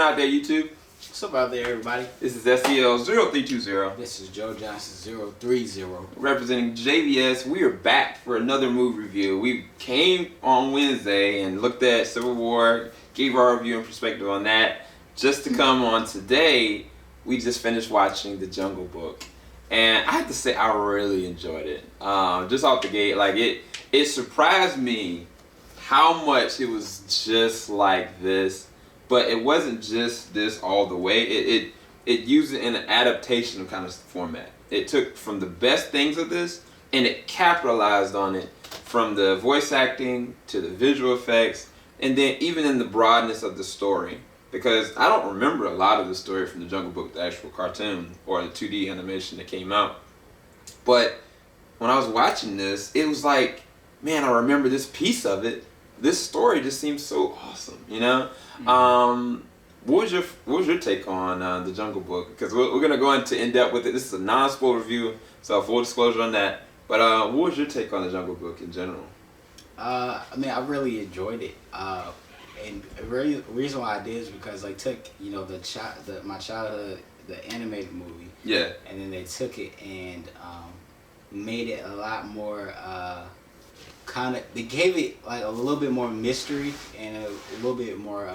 doing out there, YouTube? What's up out there, everybody? This is SEL0320. This is Johansson 030. Representing JVS. We are back for another movie review. We came on Wednesday and looked at Civil War, gave our review and perspective on that. Just to come on today, we just finished watching The Jungle Book. And I have to say, I really enjoyed it. Just off the gate, like it surprised me how much it was just like this. But it wasn't just this all the way. It used it in an adaptation kind of format. It took from the best things of this and it capitalized on it, from the voice acting to the visual effects, and then even in the broadness of the story. Because I don't remember a lot of the story from The Jungle Book, the actual cartoon or the 2D animation that came out. But when I was watching this, it was like, man, I remember this piece of it. This story just seems so awesome, you know? What was your take on The Jungle Book? Because we're gonna go into in depth with it. This is a non-spoiler review, so full disclosure on that. But what was your take on The Jungle Book in general? I mean, I really enjoyed it. And the reason why I did is because I took, you know, my childhood, the animated movie. Yeah. And then they took it and made it a lot more. They gave it like a little bit more mystery and a little bit more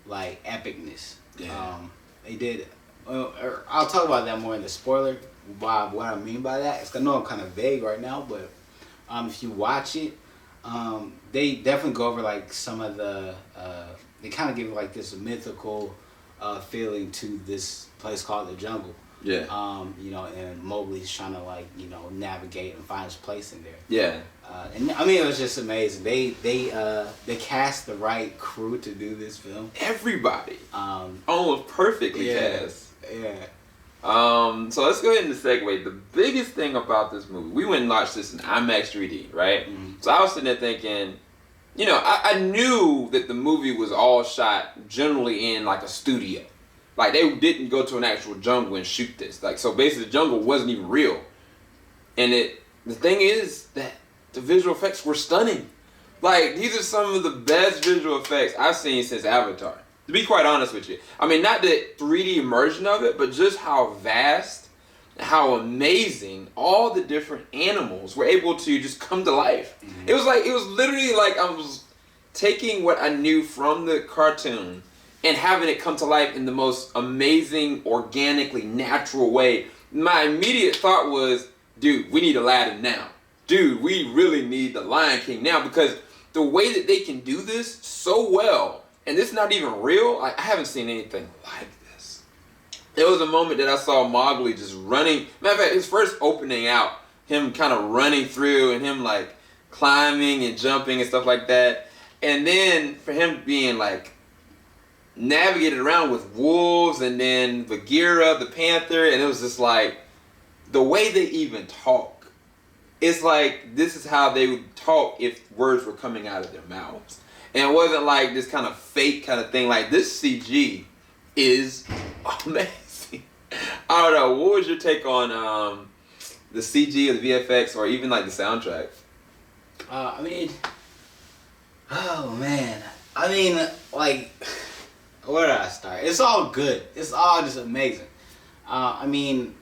like epicness. Yeah. They did. I'll talk about that more in the spoiler. What I mean by that, I know I'm kind of vague right now, but if you watch it, they definitely go over like some of the. They kind of give like this mythical feeling to this place called the jungle. Yeah. You know, and Mowgli's trying to like, you know, navigate and find his place in there. Yeah. And I mean, it was just amazing. They cast the right crew to do this film. Everybody. Almost perfectly cast. Yeah. So let's go ahead and segue. The biggest thing about this movie, we went and watched this in IMAX 3D, right? Mm-hmm. So I was sitting there thinking, you know, I knew that the movie was all shot generally in like a studio. Like, they didn't go to an actual jungle and shoot this. Like, so basically the jungle wasn't even real. And the thing is that the visual effects were stunning. Like, these are some of the best visual effects I've seen since Avatar. To be quite honest with you. I mean, not the 3D immersion of it, but just how vast, how amazing all the different animals were able to just come to life. Mm-hmm. It was literally like I was taking what I knew from the cartoon and having it come to life in the most amazing, organically natural way. My immediate thought was, dude, we need Aladdin now. Dude, we really need the Lion King now, because the way that they can do this so well, and this is not even real, I haven't seen anything like this. There was a moment that I saw Mowgli just running. Matter of fact, his first opening out, him kind of running through and him like climbing and jumping and stuff like that. And then for him being like navigated around with wolves and then Bagheera, the panther, and it was just like the way they even talk. It's like this is how they would talk if words were coming out of their mouths. And it wasn't like this kind of fake kind of thing. Like, this CG is amazing. I don't know. What was your take on the CG or the VFX or even like the soundtrack? I mean, oh man. I mean, like, where did I start? It's all good. It's all just amazing. I mean,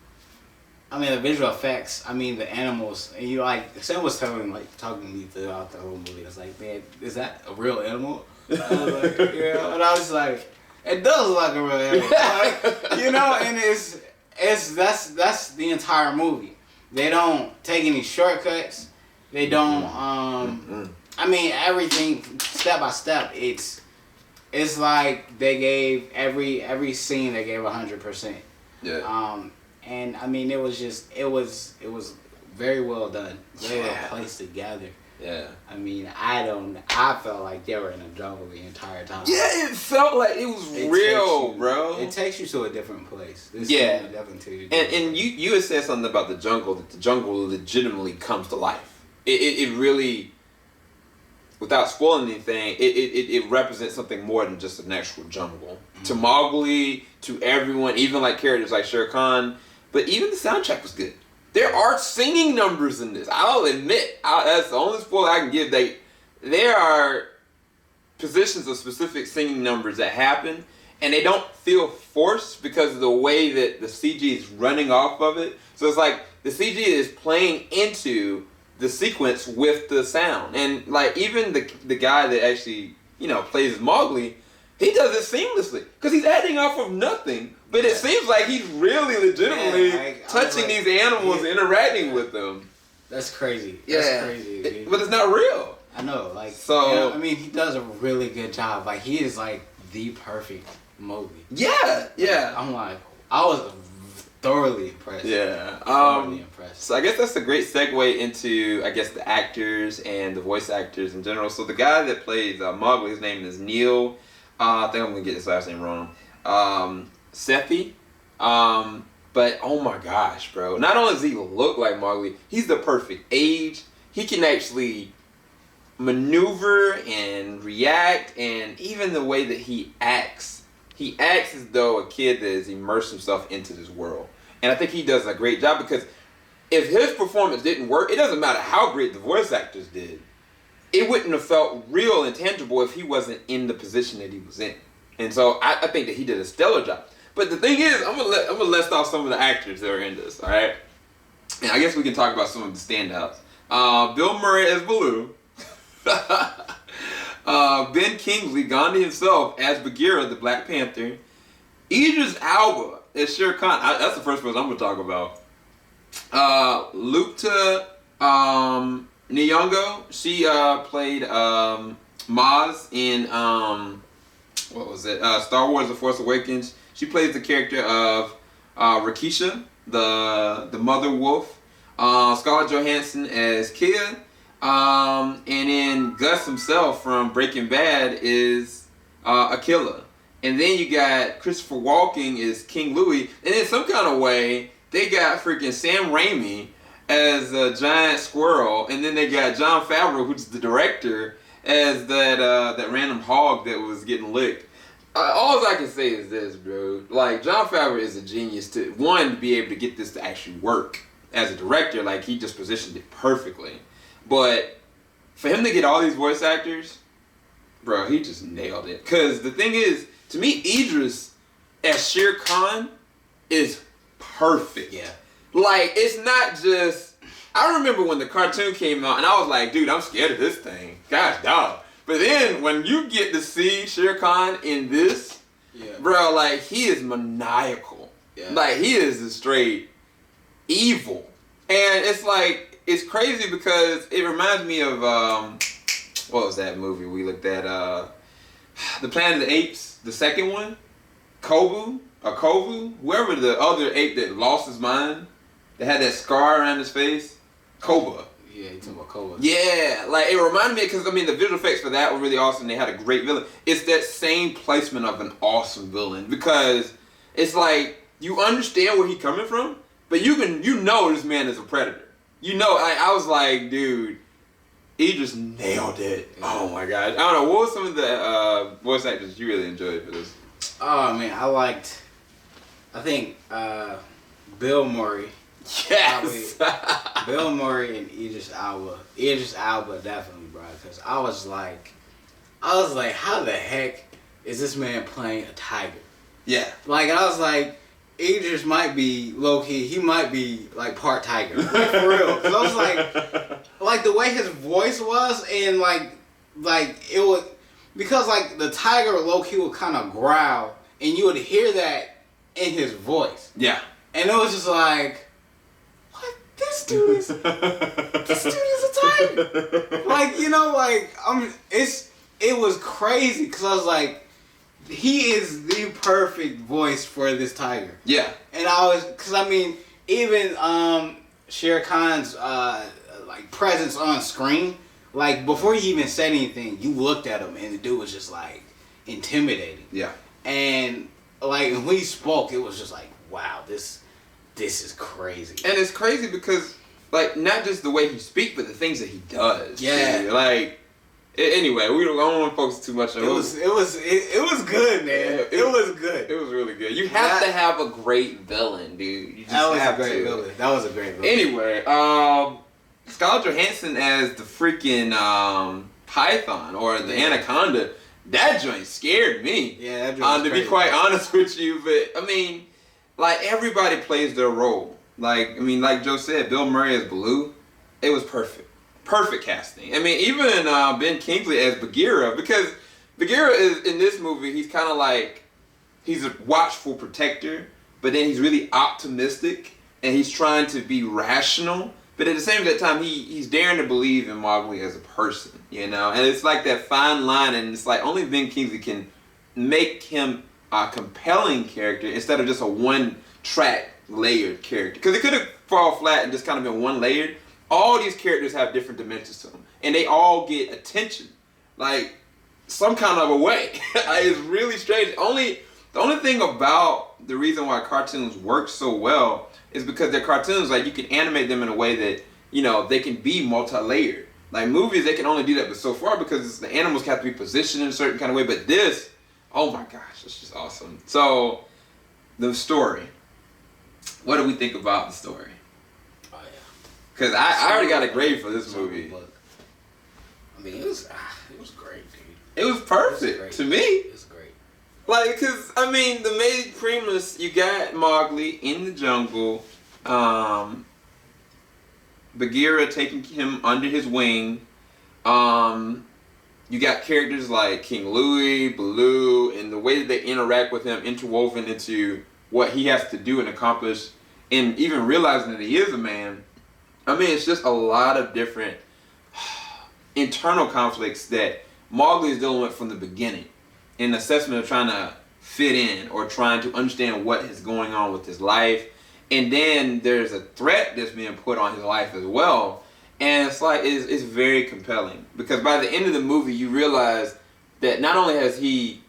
the visual effects. I mean, the animals. And you like, Sam was talking to me throughout the whole movie. It's like, man, is that a real animal? I was like, yeah. And I was like, it does look like a real animal. Like, you know, and that's the entire movie. They don't take any shortcuts. They don't. I mean, everything step by step. It's like they gave every scene they gave 100%. Yeah. And I mean, it was very well done, very well placed together. Yeah. I mean, I felt like they were in a jungle the entire time. Yeah, it felt like it was real, bro. It takes you to a different place. Definitely. And you had said something about the jungle, that the jungle legitimately comes to life. It really, without spoiling anything, it represents something more than just an actual jungle. Mm-hmm. To Mowgli, to everyone, even like characters like Shere Khan, but even the soundtrack was good. There are singing numbers in this. I'll admit, that's the only spoiler I can give. There are positions of specific singing numbers that happen, and they don't feel forced because of the way that the CG is running off of it. So it's like the CG is playing into the sequence with the sound, and like even the guy that actually plays Mowgli, he does it seamlessly because he's acting off of nothing. But it seems like he's really legitimately touching these animals, interacting with them. That's crazy. That's crazy. Dude. But it's not real. I know. So I mean, he does a really good job. Like, he is like the perfect Mowgli. Yeah. I'm like, I was thoroughly impressed. Yeah. Thoroughly impressed. So I guess that's a great segue into, I guess, the actors and the voice actors in general. So the guy that plays Mowgli, his name is Neel. I think I'm gonna get his last name wrong. Sethi. But oh my gosh, bro. Not only does he look like Mowgli, he's the perfect age. He can actually maneuver and react, and even the way that he acts as though a kid that has immersed himself into this world. And I think he does a great job, because if his performance didn't work, it doesn't matter how great the voice actors did. It wouldn't have felt real and tangible if he wasn't in the position that he was in. And so I think that he did a stellar job. But the thing is, I'm gonna list off some of the actors that are in this, all right? And I guess we can talk about some of the standouts. Bill Murray as Baloo. Ben Kingsley, Gandhi himself, as Bagheera, the Black Panther. Idris Elba as Shere Khan. That's the first person I'm gonna talk about. Lupita Nyong'o. She played Maz in Star Wars: The Force Awakens. She plays the character of Rakisha, the mother wolf. Scarlett Johansson as Kia. And then Gus himself from Breaking Bad is Akila. And then you got Christopher Walken as King Louie. And in some kind of way, they got freaking Sam Raimi as a giant squirrel. And then they got Jon Favreau, who's the director, as that random hog that was getting licked. All I can say is this, bro. Like, Jon Favreau is a genius to be able to get this to actually work as a director. Like, he just positioned it perfectly. But for him to get all these voice actors, bro, he just nailed it. Because the thing is, to me, Idris as Shere Khan is perfect. Yeah. Like, it's not just... I remember when the cartoon came out, and I was like, dude, I'm scared of this thing. Gosh, dog. But then, when you get to see Shere Khan in this, bro, like, he is maniacal. Yeah. Like, he is a straight evil. And it's like... It's crazy because it reminds me of, what was that movie we looked at? The Planet of the Apes, the second one? Kovu? Whoever the other ape that lost his mind, that had that scar around his face. Koba. Yeah, you talking about Koba. Yeah, like it reminded me, because I mean the visual effects for that were really awesome. They had a great villain. It's that same placement of an awesome villain, because it's like you understand where he's coming from, but you know this man is a predator. I was like, dude, he just nailed it. Yeah. Oh my gosh. I don't know, what were some of the voice actors you really enjoyed for this? Oh man, I think Bill Murray. Yes. Bill Murray and Idris Elba. Idris Elba definitely, bro. Because I was like, how the heck is this man playing a tiger? Yeah. Like, I was like, Idris might be low-key, he might be like part tiger, like for real. Cause I was like the way his voice was, and like it would, because like the tiger low-key would kind of growl, and you would hear that in his voice. Yeah. And it was just like, what? This dude is a tiger. Like, it was crazy, cause I was like, he is the perfect voice for this tiger. Yeah. And even Shere Khan's like presence on screen, like before he even said anything, you looked at him and the dude was just like intimidating. Yeah. And like when he spoke, it was just like, wow, this is crazy. And it's crazy because like not just the way he speaks, but the things that he does. Yeah. Too. Like. Anyway, I don't want to focus too much on it. It was good, man. It was good. It was really good. You have to have a great villain, dude. You just That was have a great to. villain. That was a great villain. Anyway, Scarlett Johansson as the freaking python or the anaconda. that joint scared me. Yeah, that joint to be quite honest with you. But I mean, like everybody plays their role. Like like Joe said, Bill Murray as Baloo, it was perfect casting. I mean, even Ben Kingsley as Bagheera, because Bagheera is in this movie. He's kind of like he's a watchful protector, but then he's really optimistic and he's trying to be rational. But at the same time, he's daring to believe in Mowgli as a person, you know? And it's like that fine line, and it's like only Ben Kingsley can make him a compelling character instead of just a one-track layered character. Because it could have fallen flat and just kind of been one layered. All these characters have different dimensions to them, and they all get attention, like some kind of a way. It's really strange. The only thing about the reason why cartoons work so well is because they're cartoons. Like you can animate them in a way that they can be multi-layered. Like movies, they can only do that but so far because the animals have to be positioned in a certain kind of way. But this, oh my gosh, it's just awesome. So the story. What do we think about the story? Oh yeah. Because I already got a grade for this movie. I mean, it was great, dude. It was perfect to me. It was great. Like, because, I mean, the main premise, you got Mowgli in the jungle, Bagheera taking him under his wing, you got characters like King Louie, Baloo, and the way that they interact with him interwoven into what he has to do and accomplish, and even realizing that he is a man. I mean, it's just a lot of different internal conflicts that Mowgli is dealing with from the beginning. In assessment of trying to fit in or trying to understand what is going on with his life. And then there's a threat that's being put on his life as well. And it's like, it's very compelling. Because by the end of the movie, you realize that not only has he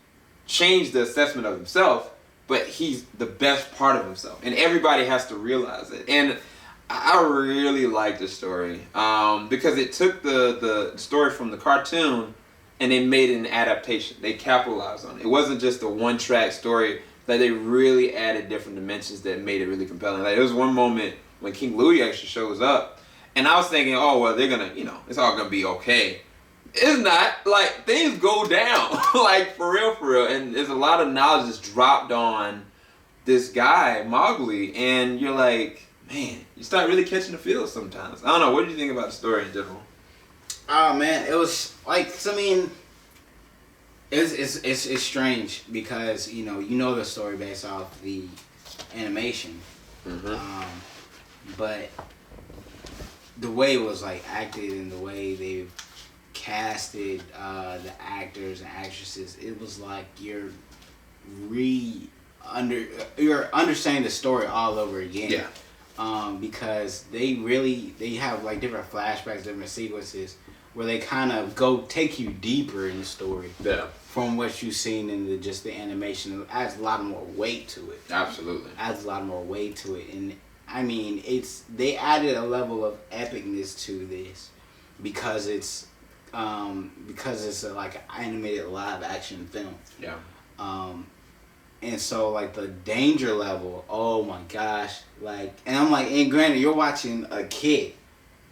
changed the assessment of himself, but he's the best part of himself. And everybody has to realize it. And I really like the story. Because it took the story from the cartoon and they made it an adaptation. They capitalized on it. It wasn't just a one-track story. Like they really added different dimensions that made it really compelling. Like there was one moment when King Louie actually shows up, and I was thinking, oh well, they're gonna, it's all gonna be okay. It's not. Like things go down, like for real, and there's a lot of knowledge that's dropped on this guy Mowgli, and you're like, man, you start really catching the feel sometimes. I don't know. What do you think about the story in general? Oh man, it was like, I mean, it's strange because you know the story based off the animation, but the way it was like acted and the way they casted the actors and actresses, it was like you're understanding the story all over again. Yeah. Because they have like different flashbacks, different sequences where they kind of take you deeper in the story. Yeah. From what you've seen in the animation. It adds a lot more weight to it. Absolutely. Adds a lot more weight to it. And I mean, they added a level of epicness to this because it's like an animated live action film. Yeah. And so like the danger level, oh my gosh, like, and I'm like, and granted, you're watching a kid,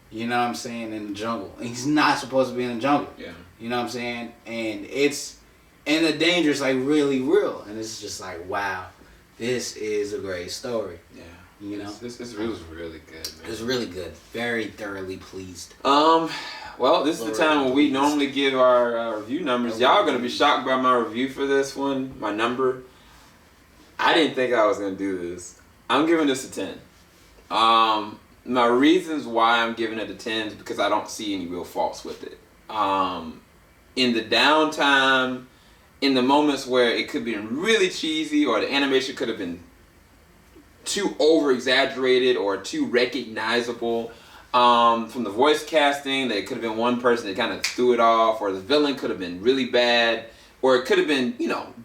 you know what I'm saying, in the jungle, and he's not supposed to be in the jungle. Yeah. You know what I'm saying, and the danger is like really real, and it's just like, wow, this is a great story. Yeah. You know, this was really good, man. It was really good. Very thoroughly pleased. Well, this is the time when we normally give our review numbers. Y'all gonna be shocked by my review for this one, my number. I didn't think I was going to do this. I'm giving this a 10. My reasons why I'm giving it a 10 is because I don't see any real faults with it. In the downtime, in the moments where it could be really cheesy or the animation could have been too over-exaggerated or too recognizable, from the voice casting, there could have been one person that kind of threw it off, or the villain could have been really bad, or it could have been,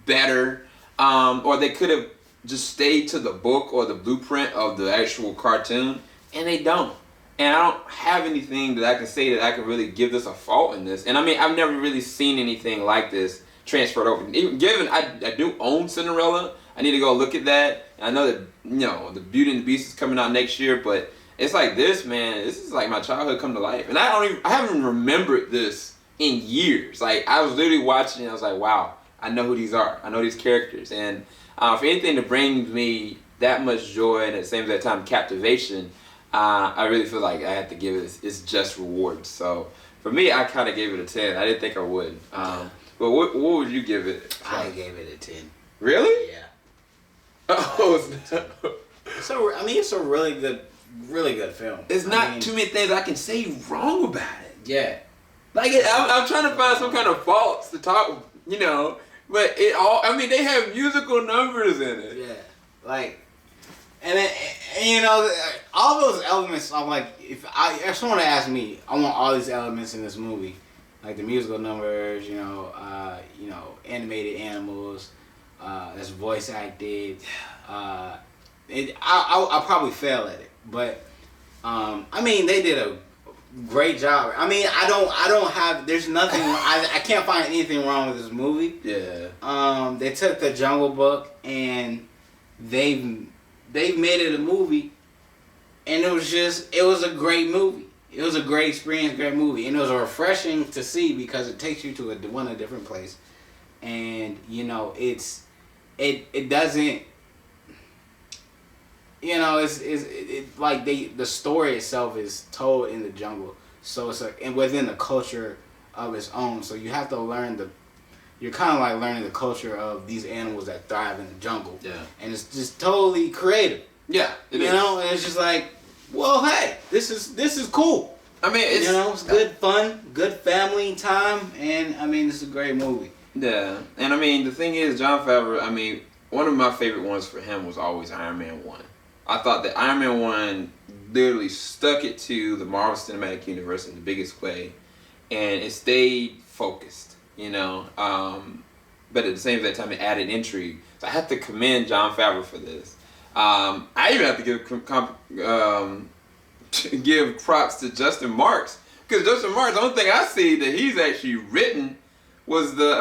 better. Or they could have just stayed to the book or the blueprint of the actual cartoon, and they don't. And I don't have anything that I can say that I can really give this a fault in this. And I mean, I've never really seen anything like this transferred over. Even given I do own Cinderella, I need to go look at that. And I know that the Beauty and the Beast is coming out next year, but it's like this, man. This is like my childhood come to life, and I haven't remembered this in years. Like, I was literally watching it, I was like, wow, I know who these are. I know these characters. And for anything that brings me that much joy and at the same time captivation, I really feel like I have to give it its just rewards. So for me, I kind of gave it a 10. I didn't think I would. But what would you give it? I gave it a 10. Really? Yeah. Oh, it's a really good film. There's not too many things I can say wrong about it. Yeah. Like, I'm trying to find some kind of faults to talk, you know, but it all, I mean, they have musical numbers in it. Yeah. Like, and you know, all those elements, I'm like, if someone asked me, I want all these elements in this movie. Like the musical numbers, you know, animated animals, that's voice acted. I'll probably fail at it, but I mean, they did a great job. I mean, I don't have. There's nothing. I can't find anything wrong with this movie. Yeah. They took the Jungle Book and they've made it a movie, and it was a great movie. It was a great experience, great movie, and it was refreshing to see because it takes you to a different place, and you know it doesn't, you know, it's like the story itself is told in the jungle, so it's and within the culture of its own, so you have to learn you're kind of like learning the culture of these animals that thrive in the jungle, and it's just totally creative. Yeah, you know, and it's just like, well, hey, this is cool. I mean, it's good fun, good family time, and I mean, it's a great movie. Yeah, and I mean, the thing is, Jon Favreau, I mean, one of my favorite ones for him was always Iron Man 1. I thought that Iron Man 1 literally stuck it to the Marvel Cinematic Universe in the biggest way, and it stayed focused, you know, but at the same time, it added intrigue. So I have to commend Jon Favreau for this. I even have to give props to Justin Marks, because Justin Marks, the only thing I see that he's actually written was the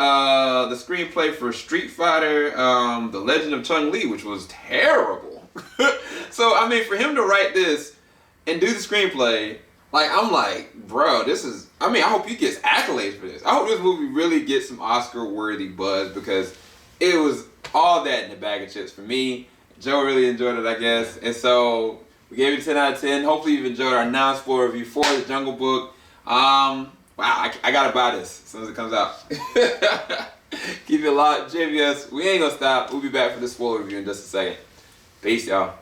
screenplay for Street Fighter, The Legend of Chun-Li, which was terrible. So I mean, for him to write this and do the screenplay, like, I'm like, bro, this is, I mean, I hope he gets accolades for this. I hope this movie really gets some Oscar-worthy buzz, because it was all that in a bag of chips for me. Joe really enjoyed it, I guess. And so we gave it a 10 out of 10. Hopefully you've enjoyed our non-spoiler review for The Jungle Book. Wow, I gotta buy this as soon as it comes out. Keep it locked. JVS, we ain't gonna stop. We'll be back for the spoiler review in just a second. Peace, y'all.